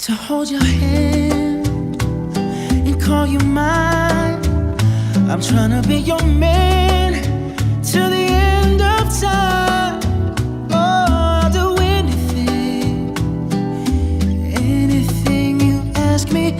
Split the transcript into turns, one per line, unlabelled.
to hold your hand and call you mine. I'm trying to be your man till the end of time. Oh, I'll do anything, anything you ask me